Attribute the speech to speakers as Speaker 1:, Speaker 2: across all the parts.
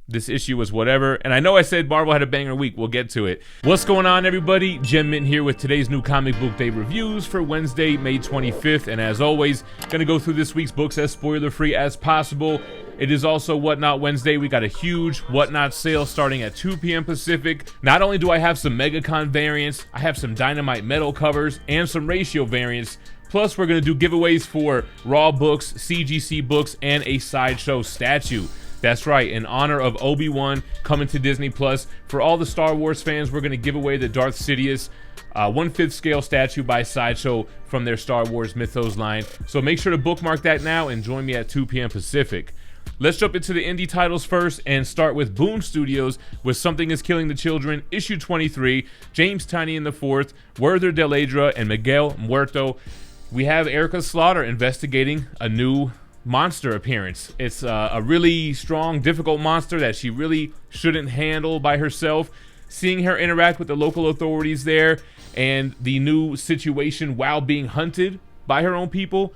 Speaker 1: This issue was whatever. And I know I said Marvel had a banger week. We'll get to it. What's going on, everybody? GemMint here with today's new comic book day reviews for Wednesday, May 25th. And as always, gonna go through this week's books as spoiler-free as possible. It is also Whatnot Wednesday. We got a huge Whatnot sale starting at 2 p.m. Pacific. Not only do I have some MegaCon variants, I have some Dynamite metal covers and some ratio variants. Plus, we're gonna do giveaways for Raw books, CGC books, and a Sideshow statue. That's right, in honor of Obi-Wan coming to Disney Plus. For all the Star Wars fans, we're going to give away the Darth Sidious 1/5 scale statue by Sideshow from their Star Wars Mythos line. So make sure to bookmark that now and join me at 2 p.m. Pacific. Let's jump into the indie titles first and start with Boom Studios with Something is Killing the Children, issue 23, James Tynion IV, Werther Deladra, and Miguel Muerto. We have Erica Slaughter investigating a new monster appearance. It's a really strong, difficult monster that she really shouldn't handle by herself. Seeing her interact with the local authorities there and the new situation while being hunted by her own people.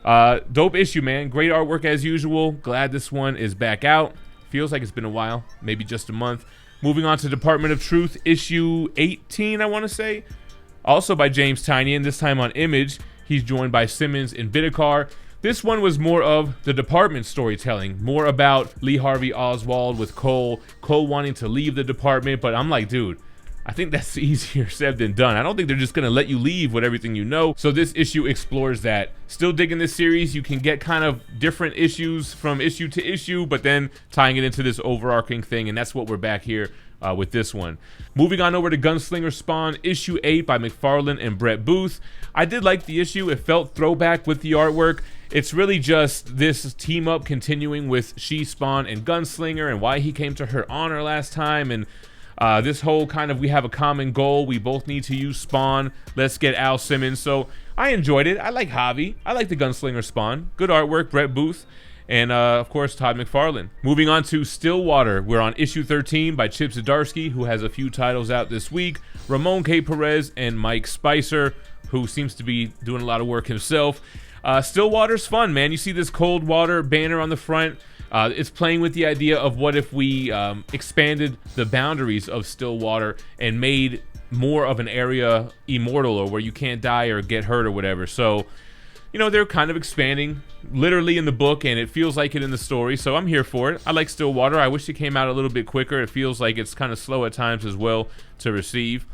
Speaker 1: Dope issue, man. Great artwork as usual. Glad this one is back out. Feels like it's been a while, maybe just a month. Moving on to Department of Truth, issue 18, I want to say. Also by James Tynion, this time on Image. He's joined by Simmons and Bidikar. This one was more of the department storytelling, more about Lee Harvey Oswald with Cole wanting to leave the department, but I'm like, dude, I think that's easier said than done. I don't think they're just gonna let you leave with everything you know. So this issue explores that. Still digging this series. You can get kind of different issues from issue to issue, but then tying it into this overarching thing, and that's what we're back here with this one. Moving on over to Gunslinger Spawn, issue 8 by McFarlane and Brett Booth. I did like the issue. It felt throwback with the artwork. It's really just this team up continuing with She-Spawn and Gunslinger and why he came to her honor last time, and this whole kind of we have a common goal. We both need to use Spawn. Let's get Al Simmons. So I enjoyed it. I like Javi. I like the Gunslinger Spawn. Good artwork, Brett Booth. And, of course, Todd McFarlane. Moving on to Stillwater. We're on issue 13 by Chip Zdarsky, who has a few titles out this week. Ramon K. Perez and Mike Spicer, who seems to be doing a lot of work himself. Stillwater's fun, man. You see this cold water banner on the front. It's playing with the idea of what if we expanded the boundaries of Stillwater and made more of an area immortal, or where you can't die or get hurt or whatever. So, you know, they're kind of expanding literally in the book, and it feels like it in the story, so I'm here for it. I like Stillwater. I wish it came out a little bit quicker. It feels like it's kind of slow at times as well to receive.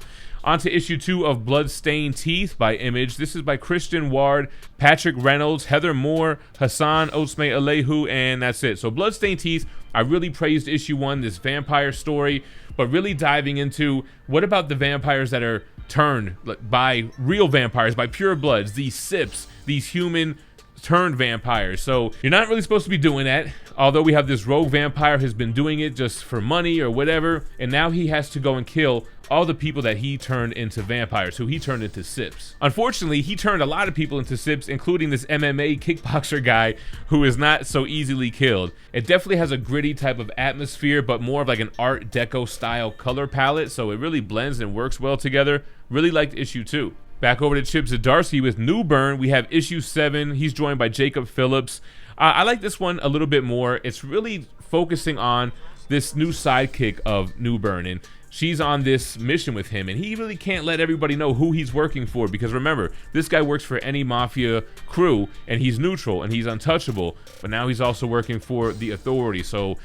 Speaker 1: On to issue 2 of Bloodstained Teeth by Image. This is by Christian Ward, Patrick Reynolds, Heather Moore, Hassan Otsme Alehu, and that's it. So Bloodstained Teeth, I really praised issue 1, this vampire story, but really diving into what about the vampires that are turned by real vampires, by pure bloods, these sips, these human turned vampires. So you're not really supposed to be doing that, although we have this rogue vampire who's been doing it just for money or whatever, and now he has to go and kill all the people that he turned into vampires, who he turned into sips. Unfortunately, he turned a lot of people into sips, including this MMA kickboxer guy who is not so easily killed. It definitely has a gritty type of atmosphere, but more of like an Art Deco style color palette, so it really blends and works well together. Really liked issue 2. Back over to Chip Zdarsky with New Burn. We have issue 7. He's joined by Jacob Phillips. I like this one a little bit more. It's really focusing on this new sidekick of New Burn, and she's on this mission with him, and he really can't let everybody know who he's working for, because remember, this guy works for any mafia crew, and he's neutral, and he's untouchable, but now he's also working for the authority. So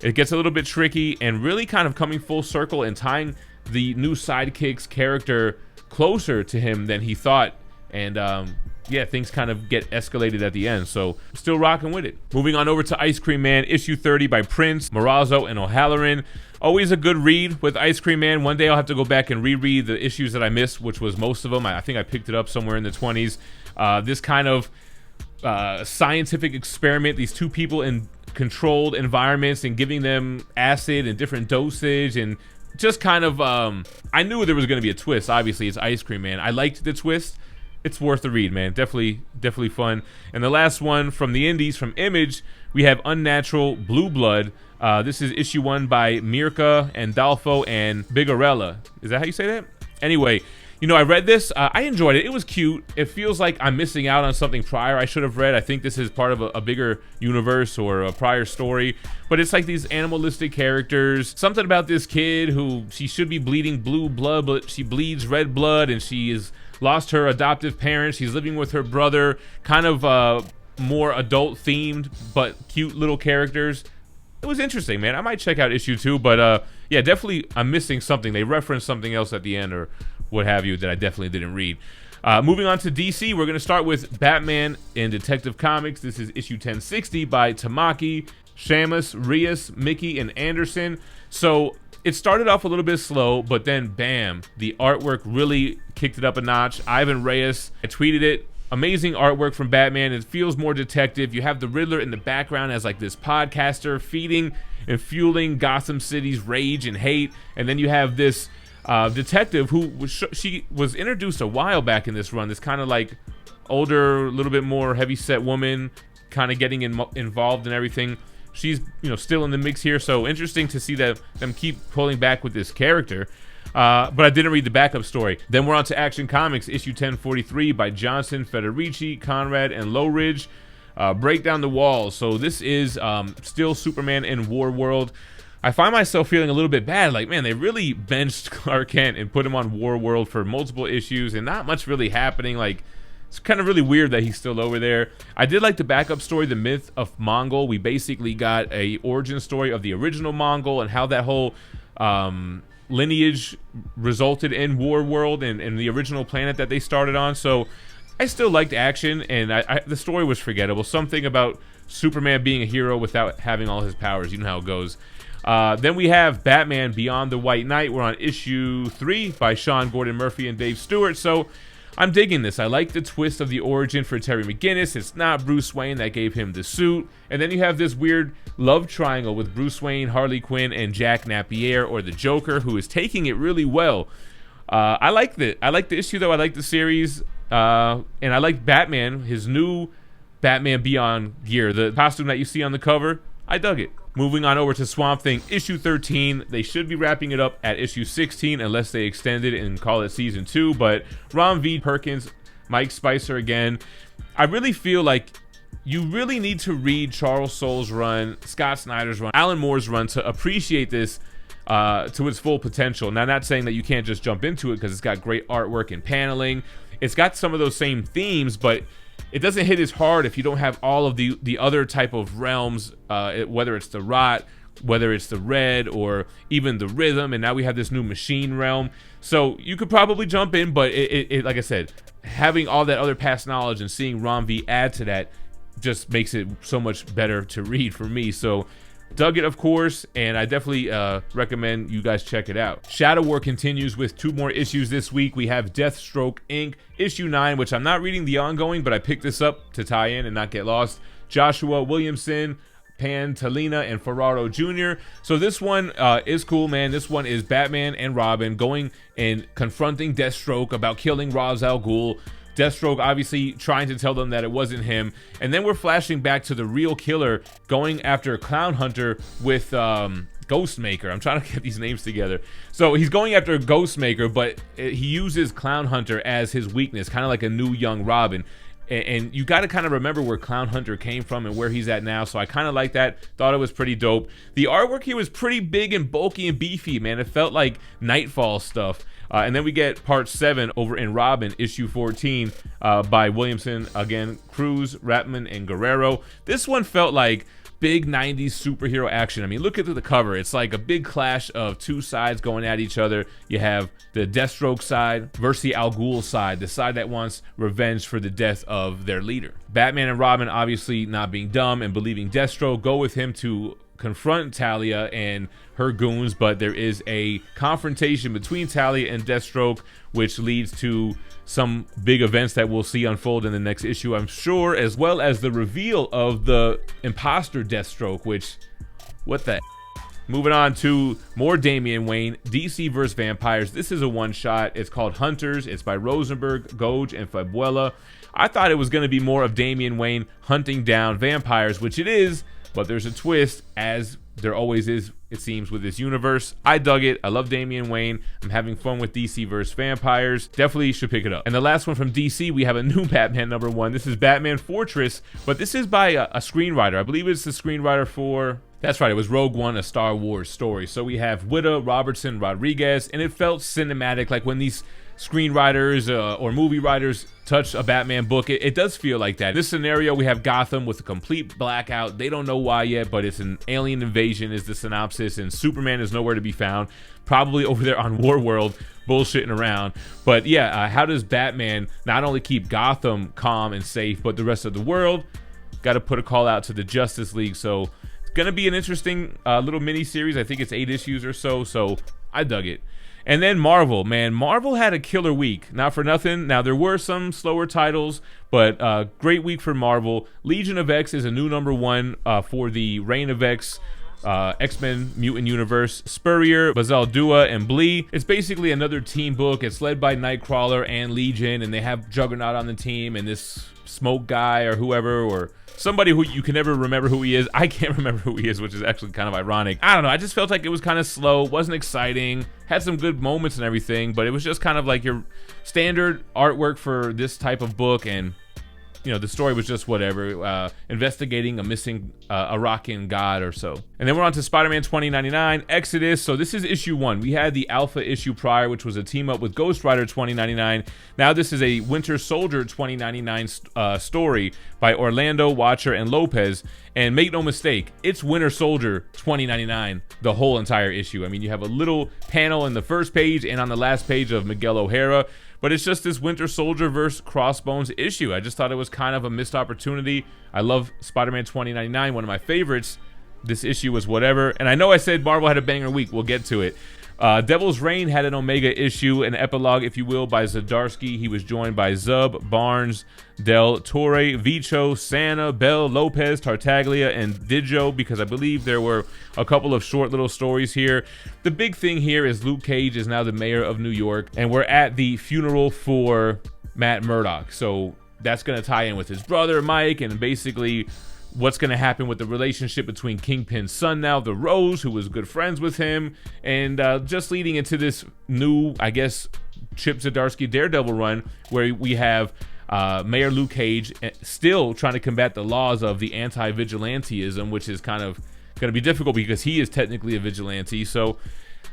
Speaker 1: it gets a little bit tricky, and really kind of coming full circle and tying the new sidekick's character closer to him than he thought, and yeah, things kind of get escalated at the end, so still rocking with it. Moving on over to Ice Cream Man, issue 30 by Prince, Morazzo, and O'Halloran. Always a good read with Ice Cream Man. One day I'll have to go back and reread the issues that I missed, which was most of them. I think I picked it up somewhere in the 20s. This kind of scientific experiment, these two people in controlled environments and giving them acid and different dosage, and just kind of, I knew there was going to be a twist. Obviously, it's Ice Cream Man. I liked the twist. It's worth the read, man. Definitely fun. And the last one from the indies, from Image, we have Unnatural Blue Blood. This is issue 1 by Mirka and Dalfo and Bigarella. Is that how you say that? Anyway, You know, I read this. I enjoyed it. It was cute. It feels like I'm missing out on something prior I should have read. I think this is part of a bigger universe or a prior story. But it's like these animalistic characters. Something about this kid who she should be bleeding blue blood, but she bleeds red blood, and she has lost her adoptive parents. She's living with her brother. Kind of more adult themed, but cute little characters. It was interesting, man. I might check out issue 2, but yeah, definitely I'm missing something. They referenced something else at the end or what have you that I definitely didn't read. Moving on to DC, we're going to start with Batman in Detective Comics. This is issue 1060 by Tamaki, Shamus, Reyes, Mickey, and Anderson. So it started off a little bit slow, but then bam, the artwork really kicked it up a notch. Ivan Reyes, I tweeted it. Amazing artwork from Batman. It feels more detective. You have the Riddler in the background as like this podcaster feeding and fueling Gotham City's rage and hate. And then you have this detective who she was introduced a while back in this run. This kind of like older, a little bit more heavy-set woman, kind of getting involved in everything. She's, you know, still in the mix here. So interesting to see that them keep pulling back with this character. But I didn't read the backup story. Then we're on to Action Comics, issue 1043 by Johnson, Federici, Conrad, and Lowridge. Break Down the Walls. So this is still Superman in War World. I find myself feeling a little bit bad. Like, man, they really benched Clark Kent and put him on War World for multiple issues and not much really happening. Like, it's kind of really weird that he's still over there. I did like the backup story, The Myth of Mongol. We basically got a origin story of the original Mongol and how that whole lineage resulted in War World and the original planet that they started on. So I still liked Action, and the story was forgettable. Something about Superman being a hero without having all his powers. You know how it goes. Then we have Batman Beyond the White Knight. We're on issue 3 by Sean Gordon Murphy and Dave Stewart. So I'm digging this. I like the twist of the origin for Terry McGinnis. It's not Bruce Wayne that gave him the suit. And then you have this weird love triangle with Bruce Wayne, Harley Quinn, and Jack Napier, or the Joker, who is taking it really well. I like the issue, though. I like the series. And I like Batman, his new Batman Beyond gear. The costume that you see on the cover, I dug it. Moving on over to Swamp Thing, issue 13. They should be wrapping it up at issue 16 unless they extend it and call it season 2. But Ron V. Perkins, Mike Spicer again. I really feel like you really need to read Charles Soule's run, Scott Snyder's run, Alan Moore's run to appreciate this to its full potential. Now, not saying that you can't just jump into it because it's got great artwork and paneling. It's got some of those same themes, but it doesn't hit as hard if you don't have all of the other type of realms, whether it's the rot, whether it's the red, or even the rhythm. And now we have this new machine realm. So you could probably jump in, but it like I said, having all that other past knowledge and seeing Ron V add to that just makes it so much better to read for me. So dug it, of course, and I definitely recommend you guys check it out. Shadow War continues with 2 more issues this week. We have Deathstroke Inc. issue 9, which I'm not reading the ongoing, but I picked this up to tie in and not get lost. Joshua Williamson, Pantalina, and Ferraro Jr. So this one is cool, man. This one is Batman and Robin going and confronting Deathstroke about killing Ra's al Ghul. Deathstroke obviously trying to tell them that it wasn't him. And then we're flashing back to the real killer going after Clown Hunter with Ghostmaker. I'm trying to get these names together. So he's going after Ghostmaker, but he uses Clown Hunter as his weakness, kind of like a new young Robin. And you got to kind of remember where Clown Hunter came from and where he's at now. So I kind of like that. Thought it was pretty dope. The artwork here was pretty big and bulky and beefy, man. It felt like Nightfall stuff. And then we get part 7 over in Robin, issue 14, by Williamson, again, Cruz, Ratman, and Guerrero. This one felt like big 90s superhero action. I mean, look at the cover. It's like a big clash of 2 sides going at each other. You have the Deathstroke side versus the Al Ghul side, the side that wants revenge for the death of their leader. Batman and Robin, obviously not being dumb and believing Deathstroke, go with him to confront Talia and her goons, but there is a confrontation between Talia and Deathstroke, which leads to some big events that we'll see unfold in the next issue, I'm sure, as well as the reveal of the imposter Deathstroke, which, what the. Moving on to more Damian Wayne, DC vs. Vampires. This is a one-shot. It's called Hunters. It's by Rosenberg, Goj, and Fabuela. I thought it was going to be more of Damian Wayne hunting down vampires, which it is, but there's a twist, as there always is, it seems, with this universe. I dug it. I love Damian Wayne. I'm having fun with DC vs. Vampires. Definitely should pick it up. And the last one from DC, we have a new Batman #1. This is Batman Fortress, but this is by a screenwriter. I believe it's the screenwriter for... That's right, it was Rogue One, a Star Wars story. So we have Witta, Robertson, Rodriguez, and it felt cinematic, like when these screenwriters or movie writers touch a Batman book, it does feel like that. In this scenario, we have Gotham with a complete blackout. They don't know why yet, but it's an alien invasion is the synopsis, and Superman is nowhere to be found, probably over there on Warworld bullshitting around. But yeah, how does Batman not only keep Gotham calm and safe, but the rest of the world? Got to put a call out to the Justice League. So gonna be an interesting little mini series. I think it's 8 issues or so I dug it. And then Marvel, man, Marvel had a killer week, not for nothing. Now there were some slower titles, but great week for Marvel. Legion of X is a new #1 for the Reign of X X-Men Mutant Universe. Spurrier, Bazaldua, and Blee. It's basically another team book. It's led by Nightcrawler and Legion, and they have Juggernaut on the team, and this Smoke guy or whoever, or somebody who you can never remember who he is. I can't remember who he is, which is actually kind of ironic. I don't know. I just felt like it was kind of slow, wasn't exciting, had some good moments and everything, but it was just kind of like your standard artwork for this type of book, and you know, the story was just whatever, investigating a missing Iraqian god or so. And then we're on to Spider-Man 2099 Exodus. So this is issue 1. We had the alpha issue prior, which was a team up with Ghost Rider 2099. Now this is a Winter Soldier 2099 story by Orlando, Watcher, and Lopez. And make no mistake, it's Winter Soldier 2099 the whole entire issue. I mean, you have a little panel in the first page and on the last page of Miguel O'Hara, but it's just this Winter Soldier versus Crossbones issue. I just thought it was kind of a missed opportunity. I love Spider-Man 2099, one of my favorites. This issue was whatever. And I know I said Marvel had a banger week. We'll get to it. Devil's Reign had an Omega issue, an epilogue, if you will, by Zdarsky. He was joined by Zub, Barnes, Del Torre, Vicho, Santa, Bell, Lopez, Tartaglia, and Dijo, because I believe there were a couple of short little stories here. The big thing here is Luke Cage is now the mayor of New York, and we're at the funeral for Matt Murdock. So that's going to tie in with his brother, Mike, and basically what's going to happen with the relationship between Kingpin's son now, the Rose, who was good friends with him, and just leading into this new, I guess, Chip Zdarsky Daredevil run, where we have Mayor Luke Cage still trying to combat the laws of the anti-vigilanteism, which is kind of going to be difficult because he is technically a vigilante. So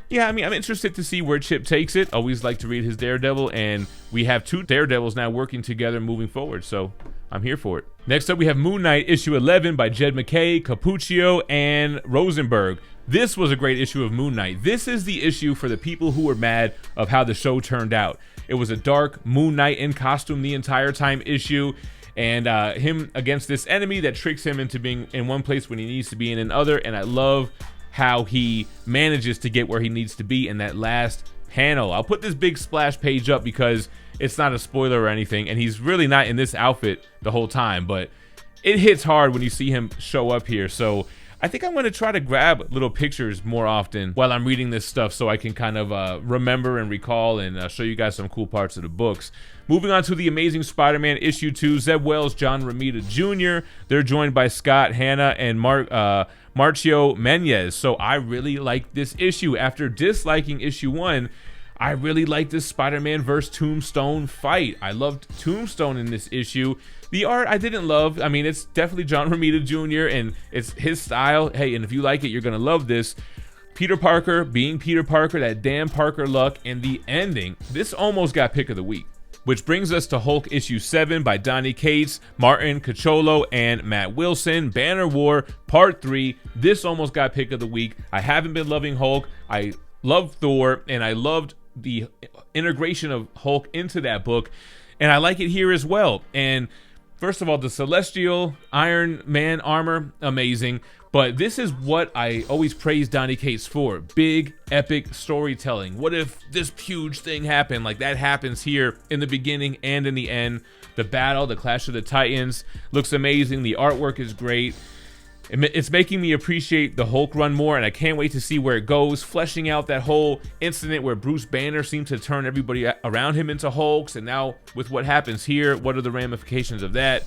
Speaker 1: yeah, I mean, I'm interested to see where Chip takes it. Always like to read his Daredevil, and we have 2 Daredevils now working together moving forward, so I'm here for it. Next up, we have Moon Knight issue 11 by Jed MacKay, Cappuccio, and Rosenberg. This was a great issue of Moon Knight. This is the issue for the people who were mad of how the show turned out. It was a dark Moon Knight in costume the entire time issue, and him against this enemy that tricks him into being in one place when he needs to be in another. And I love how he manages to get where he needs to be in that last panel. I'll put this big splash page up because it's not a spoiler or anything, and he's really not in this outfit the whole time, but it hits hard when you see him show up here. So I think I'm going to try to grab little pictures more often while I'm reading this stuff so I can kind of remember and recall and show you guys some cool parts of the books. Moving on to The Amazing Spider-Man issue 2, Zeb Wells, John Romita Jr. They're joined by Scott Hanna and Marcio Menez. So I really like this issue. After disliking issue 1, I really like this Spider-Man vs. Tombstone fight. I loved Tombstone in this issue. The art I didn't love. I mean, it's definitely John Romita Jr. and it's his style. Hey, and if you like it, you're gonna love this. Peter Parker being Peter Parker, that damn Parker luck, and the ending. This almost got pick of the week. Which brings us to Hulk issue 7 by Donny Cates, Martin Cacciolo, and Matt Wilson. Banner War Part 3. This almost got pick of the week. I haven't been loving Hulk. I love Thor, and I loved the integration of Hulk into that book, and I like it here as well. And first of all, the Celestial Iron Man armor, amazing. But this is what I always praise Donny Cates for. Big, epic storytelling. What if this huge thing happened? Like that happens here in the beginning and in the end. The battle, the Clash of the Titans, looks amazing. The artwork is great. It's making me appreciate the Hulk run more, and I can't wait to see where it goes, fleshing out that whole incident where Bruce Banner seemed to turn everybody around him into Hulks, and now with what happens here, what are the ramifications of that?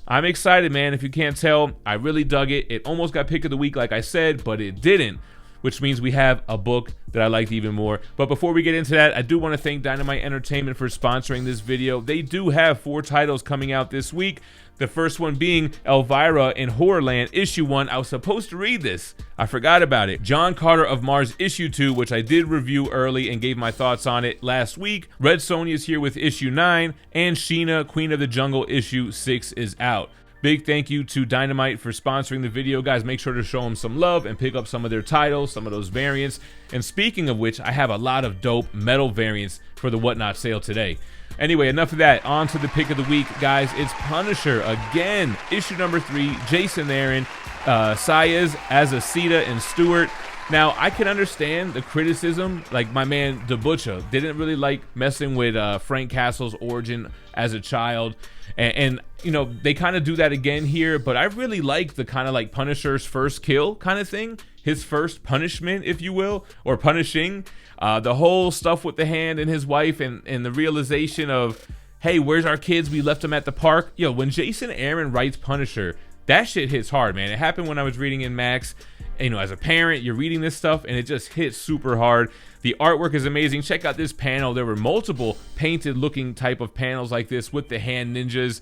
Speaker 1: I'm excited, man. If you can't tell, I really dug it. It almost got pick of the week, like I said, but it didn't, which means we have a book that I liked even more. But before we get into that, I do want to thank Dynamite Entertainment for sponsoring this video. They do have 4 titles coming out this week. The first one being Elvira in Horrorland issue 1. I was supposed to read this. I forgot about it. John Carter of Mars issue 2, which I did review early and gave my thoughts on it last week. Red Sonja is here with issue 9, and Sheena, Queen of the Jungle issue 6 is out. Big thank you to Dynamite for sponsoring the video, guys. Make sure to show them some love and pick up some of their titles, some of those variants. And speaking of which, I have a lot of dope metal variants for the Whatnot sale today. Anyway, enough of that. On to the pick of the week, guys. It's Punisher again, issue number 3. Jason Aaron, Saez, Azaceta, and Stewart. Now, I can understand the criticism. Like, my man DeButcha didn't really like messing with Frank Castle's origin as a child. And you know, they kind of do that again here, but I really like the kind of like Punisher's first kill kind of thing. His first punishment, if you will, or punishing. The whole stuff with the hand and his wife and the realization of, hey, where's our kids? We left them at the park. Yo, when Jason Aaron writes Punisher, that shit hits hard, man. It happened when I was reading in Max. You know, as a parent, you're reading this stuff and it just hits super hard. The artwork is amazing. Check out this panel. There were multiple painted looking type of panels like this with the hand ninjas.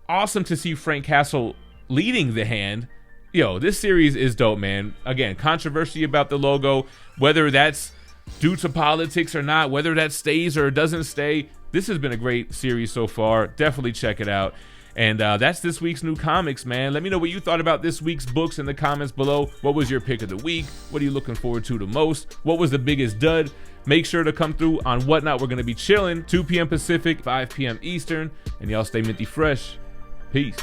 Speaker 1: Awesome to see Frank Castle leading the hand. Yo, this series is dope, man. Again, controversy about the logo, whether that's due to politics or not, whether that stays or doesn't stay. This has been a great series so far. Definitely check it out. And that's this week's new comics, man. Let me know what you thought about this week's books in the comments below. What was your pick of the week? What are you looking forward to the most? What was the biggest dud? Make sure to come through on Whatnot. We're going to be chilling 2 p.m. Pacific, 5 p.m. Eastern. And y'all stay minty fresh. Peace.